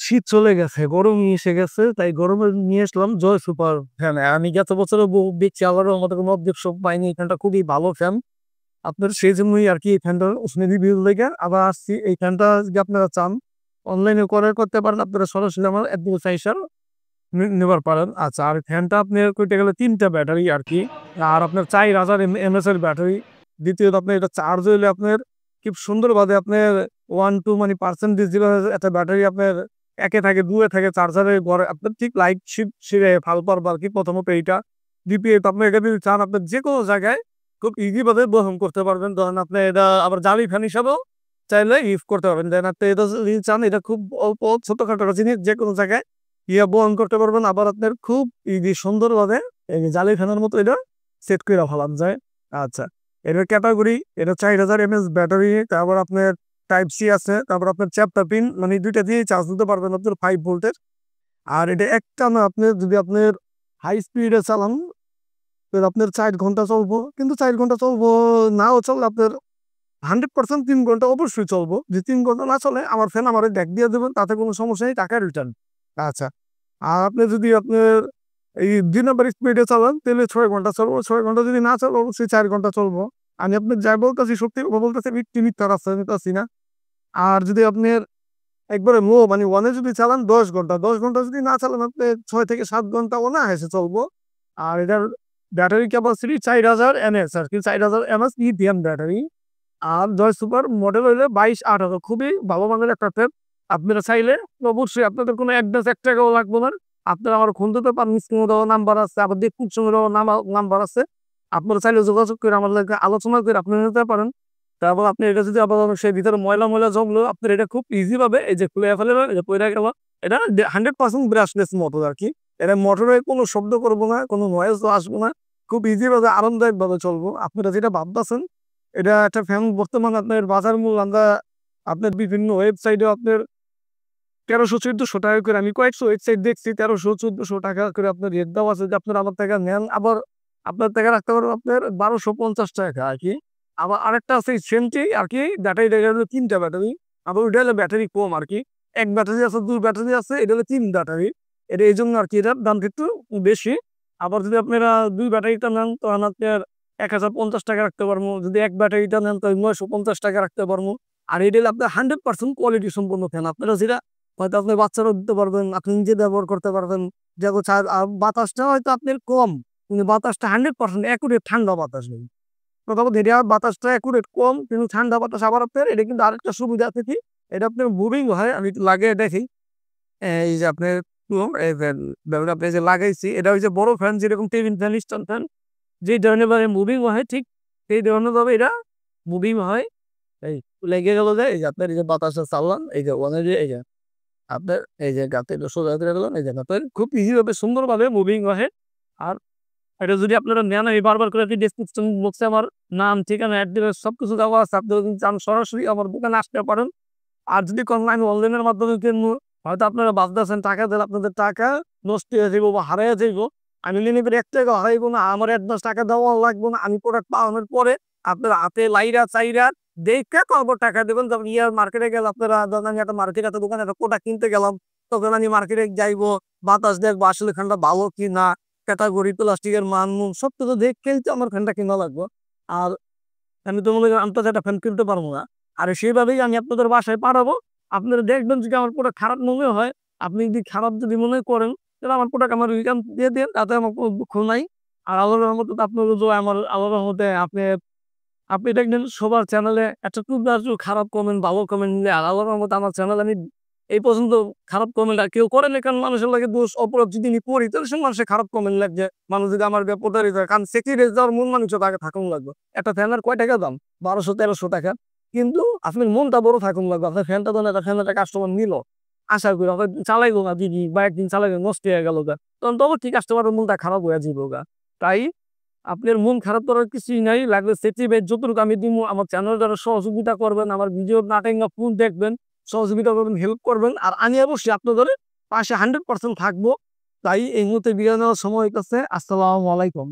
শীত চলে গেছে, গরম এসে গেছে। তাই গরমে নিয়ে আসলাম জয় সুপার ফ্যান। আমি গত বছরে দেখছি আবারও আমাদের কোনো অবজেকশন পাইনি। এই ফ্যানটা খুবই ভালো ফ্যান। আপনার সেজন্যই আরকি এই ফ্যানটা রিভিউ লেগে আবার আসছি। এই ফ্যানটা যদি আপনারা চান অনলাইনে অর্ডার করতে পারেন। আপনারা সরাসরি আমার অ্যাড্রেস আইসা নিবার পারেন। আচ্ছা, আর ফ্যানটা আপনার কইতে গেলে ৩ টা ব্যাটারি আরকি। আর আপনার ৪,০০০ এমএএইচ এর ব্যাটারি। দ্বিতীয়ত আপনার এটা চার্জ হইলে আপনার খুব সুন্দরভাবে আপনার 1-2 মানে পার্সেন্টেজ দিলে একটা ব্যাটারি আপনার ১ এ থাকে, ২ এ থাকে, চার্জারে ঘরে আপনার ঠিক লাইট সিরে ফাল পারবে আরকি। প্রথমত এইটা। দ্বিতীয়ত আপনি এটা যদি চান আপনার যেকোনো জায়গায় খুব ইজি ভাবে বহন করতে পারবেন। ধরেন আপনি এটা আবার জালি ফ্যান হিসাবেও চাইলে ইউজ করতে পারবেন। দেন আপনি এটা যদি চান এটা খুব অল্প ছোটখাটো জিনিস যেকোনো জায়গায় বহন করতে পারবেন। আবার আপনার খুব ইজি সুন্দরভাবে এই যে জালি ফ্যানের মতো এটা সেট কইরা ফেলান যায়। আচ্ছা, এটার ক্যাটাগরি এটা ৪,০০০ এমএএইচ ব্যাটারি, তারপর আপনার টাইপ সি আছে, তারপর আপনার চ্যাপ্টার পিন মানে ২ টা দিয়েই চার্জ দিতে পারবেন আপনার 5 ভোল্টের। আর এটা একটানা আপনার যদি আপনার হাই স্পিডে চালান তাহলে আপনার ৪ ঘন্টা চলবো। কিন্তু ৪ ঘন্টা চলবো নাও চললে আপনার 100% ৩ ঘন্টা অবশ্যই চলবো। যদি ৩ ঘন্টা না চলে আমার ফ্যান আমারে ব্যাক দিয়ে দেবেন, তাতে কোনো সমস্যা নেই, টাকা রিটার্ন। আচ্ছা। আর আপনি যদি আপনার এই ২ নাম্বার স্পিডে চালান তাহলে ৬ ঘন্টা চলবো। ৬ ঘন্টা যদি না চলে অবশ্যই ৪ ঘন্টা চলবো। আমি আপনাকে যা বলতেছি সত্যি কথা বলতেছি, মিথ্যা রাস্তায় নিতেছি না। আর যদি আপনার একবারে লো মানে 1 এ যদি চালান ১০ ঘন্টা, ১০ ঘন্টা যদি না চালান আপনি ৬ থেকে ৭ ঘন্টা অনায়াসে চলবো। আর এটার ব্যাটারি ক্যাপাসিটি ৪,০০০ এমএএইচ আরকি, ৪,০০০ এমএএইচ লিথিয়াম ব্যাটারি। আর জয় সুপার মডেল হইলো ২২-১৮ খুবই ভালো মানের একটা ফ্যান। আপনারা চাইলে অবশ্যই আপনাদের কোনো অ্যাডভান্স ৳১ টাকাও লাগবে না। আপনারা আমার ফোন দিতে পারেন, স্ক্রিনে দেওয়া নাম্বার আছে, আবার ডেসক্রিপশনে দেওয়া নাম্বার আছে। আপনারা চাইলে যোগাযোগ করে আমার লগে আলোচনা করে আপনি নিতে পারেন। তারপর আপনি এটা যদি আবার সেই ভিতরে ময়লা জমলো আপনার এটা খুব ইজি ভাবে এই যে খুলে ফেলবেন, এই যে পইড়া গেল। এটা 100% ব্রাশলেস মোটর আরকি। এটা মোটরে কোনো শব্দ করব না, কোনো নয়েজও আসবে না। খুব ইজি ভাবে আরামদায়কভাবে চলবো। আপনারা যেটা ভাবতাছেন এটা একটা ফ্যান বর্তমান আপনার বাজার মূল্য আমরা আপনার বিভিন্ন ওয়েবসাইটে আপনার ১৩০০-১৪০০ টাকা করে, আমি কয়েকশো ওয়েবসাইট দেখছি ১৩০০-১৪০০ টাকা করে আপনার রেট দেওয়া আছে যে আপনারা আমার টাকা নেন। আবার আপনার টাকা রাখতে পারবেন আপনার ১২৫০ টাকা আরকি। আবার আরেকটা আছে সেমটি আরকি, ব্যাটারি দেখা গেল ৩ টা ব্যাটারি। আবার ওইটা হলো ব্যাটারি কম আরকি। ১ ব্যাটারি আছে, ২ ব্যাটারি আছে, এটা হলো ৩ ব্যাটারি। এটা এইজন্য আরকি এটার দামটা একটু বেশি। আবার যদি আপনারা ২ ব্যাটারিটা নেন তখন আপনার ৳১,০৫০ টাকা রাখতে পারবো। যদি ১ ব্যাটারিটা নেন তাহলে ৳৯৫০ টাকা রাখতে পারবো। আর এটা হলো আপনার 100% কোয়ালিটি সম্পন্ন ফ্যান। আপনারা যেটা হয়তো আপনার বাচ্চারাও দিতে পারবেন, আপনি নিজে ব্যবহার করতে পারবেন। যেমন বাতাসটা হয়তো আপনার কম, কিন্তু বাতাসটা 100% অ্যাকুরেট ঠান্ডা বাতাস নেই। প্রথমত এটা বাতাসটা অ্যাকুরেট কম কিন্তু ঠান্ডা বাতাস। আবার আপনার এটা কিন্তু আরেকটা সুবিধা আছে কি, এটা আপনার মুভিং হয়। আমি একটু লাগিয়ে দেখি। এই যে আপনার এই ব্যাপারটা আপনি যে লাগাইছি এটা হচ্ছে বড় ফ্যান, যেরকম টেবিল ফ্যান, স্ট্যান্ড ফ্যান যে ধরনের ভাবে মুভিং হয় ঠিক সেই ধরনের ভাবে এটা মুভিং হয়। এই লেগে গেল যে এই যে আপনার এই যে বাতাসটা চাললাম এই যে ওখানে যে এই যে আপনার এই যে গাতে সোজা করে গেলাম এই যে আপনার খুব ইজি ভাবে সুন্দরভাবে মুভিং হয়। আর এটা যদি আপনারা নেন, আমি বারবার করে ডেসক্রিপশন বক্সে আমার নাম, ঠিকানা, অ্যাড্রেস সবকিছু দেওয়া আছে। আপনারা যদি চান সরাসরি আমার দোকানে আসতে পারেন। আর যদি আমি অনলাইনের মাধ্যমে কিনবো, হয়তো আপনারা ভাবতেছেন টাকা দিলে আপনাদের টাকা নষ্ট হয়ে যাইব বা হারাইয়া যাইব। আমি নিলে পরে ৳১ হারাইব না, আমার অ্যাডভান্স টাকা দেওয়া লাগবে না। আমি প্রোডাক্ট পাওয়ানোর পরে আপনার হাতে লাইরা চাইরা দেইখা তারপর টাকা দেবেন। যখন মার্কেটে গেলে আপনারা ধরেন আমি একটা মার্কেটে একটা দোকানে একটা প্রোডাক্ট কিনতে গেলাম, তখন আমি মার্কেটে যাইবো, বাতাস দেখবো আসলে ফ্যানটা ভালো কিনা, ক্যাটাগরি, প্লাস্টিকের মান সবকিছু দেখেই তো আমার ফ্যানটা কিনা লাগবে। আর আমি তো মনে করেন আন্তর্জাতিক একটা ফ্যান কিনতে পারবো না। আর সেইভাবেই আমি আপনাদের বাসায় পাঠাবো। আপনারা দেখবেন যদি আমার প্রোডাক্ট খারাপ মনে হয়, আপনি যদি খারাপ যদি মনে করেন, তাহলে আমার প্রোডাক্ট আমার রিটার্ন দিয়ে দেন। তাতে আমার কোনো দুঃখ নাই। আর আল্লাহর রহমতে তো আপনার আমার আল্লাহর রহমতে আপনি আপনি দেখবেন সবার চ্যানেলে একটা টুকটাক খারাপ কমেন্ট, ভালো কমেন্ট মিলে। আর আল্লাহর রহমতে আমার চ্যানেলে আমি এই পর্যন্ত খারাপ কমেন্ট আর কেউ করে নাই। কারণ মানুষের লাগে দোষ অপরাধ যদি আমি করি তাহলে সে মানুষের খারাপ কমেন্ট লাগছে। মানুষ যদি আমার প্রতারিত হয়, কারণ সেক্রেটারি যাওয়ার মন মানুষের তাকে থাকুন লাগবে। একটা ফ্যানের কয় টাকা দাম? ১২০০-১৩০০ টাকা। কিন্তু আপনার মনটা বড় থাকুন লাগবে। আপনার ফ্যানটা ধরেন একটা ফ্যান একটা কাস্টমার নিল। আশা করি হয়তো চালাইলো না দিদি বা একদিন চালাইলো নষ্ট হয়ে গেল গা। তখন তো অবশ্যই কাস্টমারের মনটা খারাপ হয়ে যাইব গা। তাই আপনার মন খারাপ করার কিছুই নাই। লাগলে সেটিভাবে যতটুকু আমি দিমু আমার চ্যানেল দ্বারা সহযোগিতা করবেন, আমার ভিডিও না টেঙ্গা ফুল দেখবেন, সহযোগিতা করবেন, হেল্প করবেন। আর আমি অবশ্যই আপনাদের পাশে 100% থাকবো। তাই এই মুহূর্তে বিদায় নেওয়ার সময় হইতাছে। আসসালামু আলাইকুম।